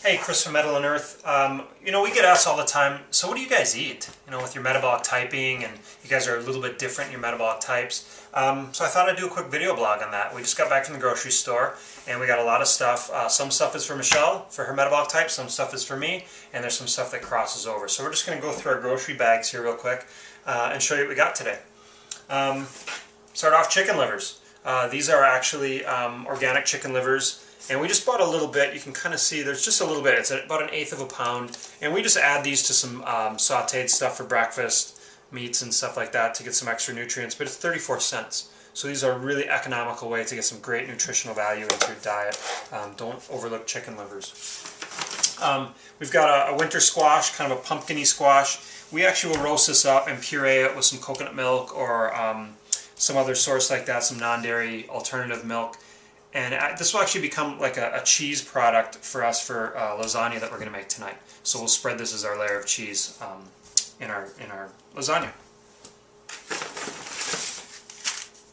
Hey, Chris from Metal and Earth. We get asked all the time, so what do you guys eat? With your metabolic typing, and you guys are a little bit different in your metabolic types. So I thought I'd do a quick video blog on that. We just got back from the grocery store, and we got a lot of stuff. Some stuff is for Michelle, for her metabolic type, some stuff is for me, and there's some stuff that crosses over. So we're just going to go through our grocery bags here real quick and show you what we got today. Start off chicken livers. These are actually organic chicken livers. And we just bought a little bit. You can kind of see there's just a little bit. It's about 1/8 of a pound. And we just add these to some sauteed stuff for breakfast, meats and stuff like that to get some extra nutrients. But it's 34 cents. So these are a really economical way to get some great nutritional value into your diet. Don't overlook chicken livers. We've got a winter squash, kind of a pumpkin-y squash. We actually will roast this up and puree it with some coconut milk or some other source like that, some non-dairy alternative milk. And this will actually become like a cheese product for us for lasagna that we're going to make tonight. So we'll spread this as our layer of cheese in our lasagna.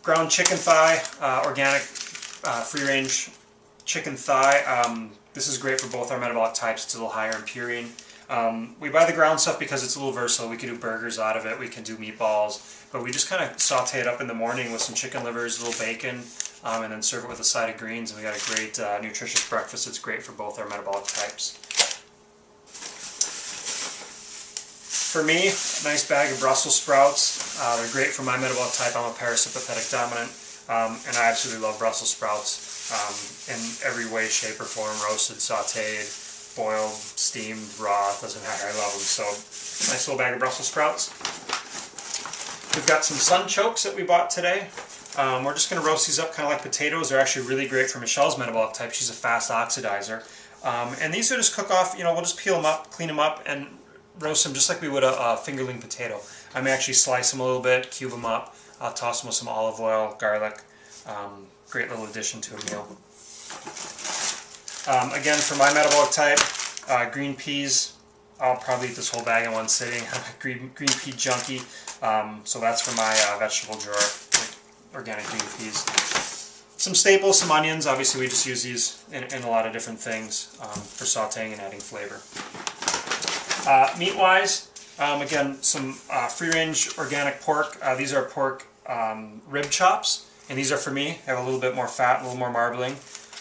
Ground chicken thigh, organic free-range chicken thigh. This is great for both our metabolic types. It's a little higher in purine. We buy the ground stuff because it's a little versatile. We can do burgers out of it. We can do meatballs. But we just kind of saute it up in the morning with some chicken livers, a little bacon, and then serve it with a side of greens. And we got a great nutritious breakfast. It's great for both our metabolic types. For me, a nice bag of Brussels sprouts. They're great for my metabolic type. I'm a parasympathetic dominant, and I absolutely love Brussels sprouts in every way, shape, or form. Roasted, sauteed, boiled, steamed, raw, doesn't matter. I love them. So, nice little bag of Brussels sprouts. We've got some sunchokes that we bought today. We're just going to roast these up kind of like potatoes. They're actually really great for Michelle's metabolic type. She's a fast oxidizer. And these are just cook off, we'll just peel them up, clean them up, and roast them just like we would a fingerling potato. I may actually slice them a little bit, cube them up, toss them with some olive oil, garlic. Great little addition to a meal. Again, for my metabolic type, green peas. I'll probably eat this whole bag in one sitting. I'm a green pea junkie, so that's for my vegetable drawer, like organic green peas. Some staples, some onions. Obviously, we just use these in a lot of different things for sauteing and adding flavor. Meat-wise, again, some free-range organic pork. These are pork rib chops, and these are for me. They have a little bit more fat, a little more marbling.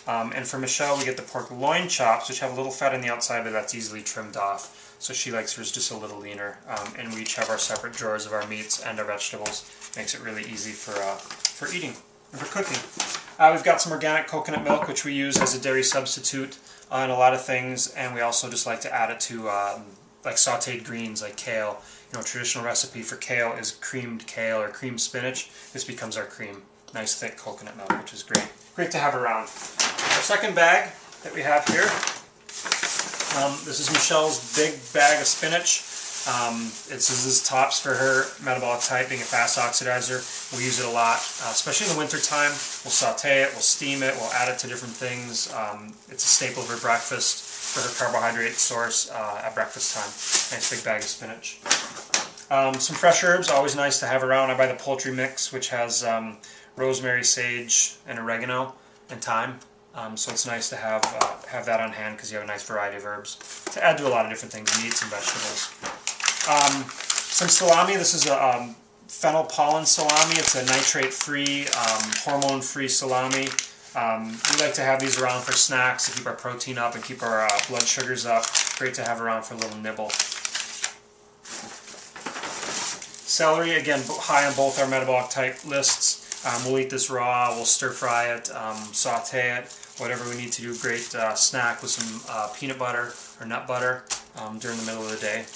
And for Michelle, we get the pork loin chops, which have a little fat on the outside, but that's easily trimmed off. So she likes hers just a little leaner. And we each have our separate drawers of our meats and our vegetables. Makes it really easy for eating and for cooking. We've got some organic coconut milk, which we use as a dairy substitute in a lot of things. And we also just like to add it to like sauteed greens, like kale. A traditional recipe for kale is creamed kale or creamed spinach. This becomes our cream. Nice thick coconut milk, which is great. Great to have around. Our second bag that we have here, this is Michelle's big bag of spinach. This is tops for her metabolic type, being a fast oxidizer. We use it a lot, especially in the winter time. We'll saute it, we'll steam it, we'll add it to different things. It's a staple of her breakfast for her carbohydrate source at breakfast time. Nice big bag of spinach. Some fresh herbs, always nice to have around. I buy the poultry mix, which has rosemary, sage, and oregano and thyme. So it's nice to have that on hand because you have a nice variety of herbs to add to a lot of different things, meats and vegetables. Some salami. This is a fennel pollen salami. It's a nitrate-free, hormone-free salami. We like to have these around for snacks to keep our protein up and keep our blood sugars up. Great to have around for a little nibble. Celery, again, high on both our metabolic type lists. We'll eat this raw, we'll stir fry it, saute it, whatever we need to do. Great snack with some peanut butter or nut butter during the middle of the day.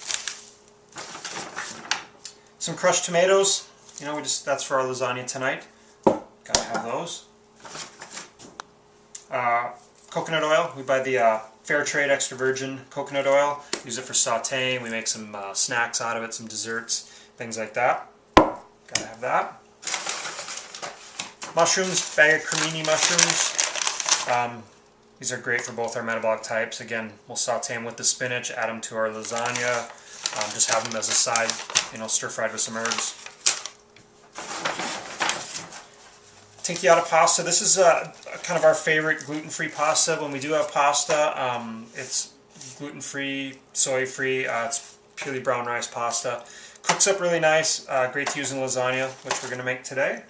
Some crushed tomatoes, that's for our lasagna tonight. Gotta have those. Coconut oil, we buy the fair trade extra virgin coconut oil. Use it for sauteing, we make some snacks out of it, some desserts, things like that. Gotta have that. Mushrooms, bag of cremini mushrooms. These are great for both our metabolic types. Again, we'll saute them with the spinach, add them to our lasagna, just have them as a side, stir fried with some herbs. Tinchiata pasta. This is kind of our favorite gluten-free pasta. When we do have pasta, it's gluten-free, soy-free. It's purely brown rice pasta. Cooks up really nice. Great to use in lasagna, which we're going to make today.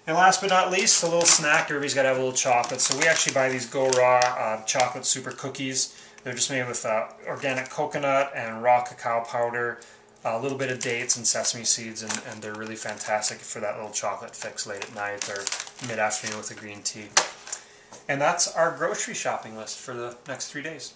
And last but not least, a little snack. Everybody's got to have a little chocolate. So we actually buy these Go Raw chocolate super cookies. They're just made with organic coconut and raw cacao powder, a little bit of dates and sesame seeds, and they're really fantastic for that little chocolate fix late at night or mid-afternoon with a green tea. And that's our grocery shopping list for the next 3 days.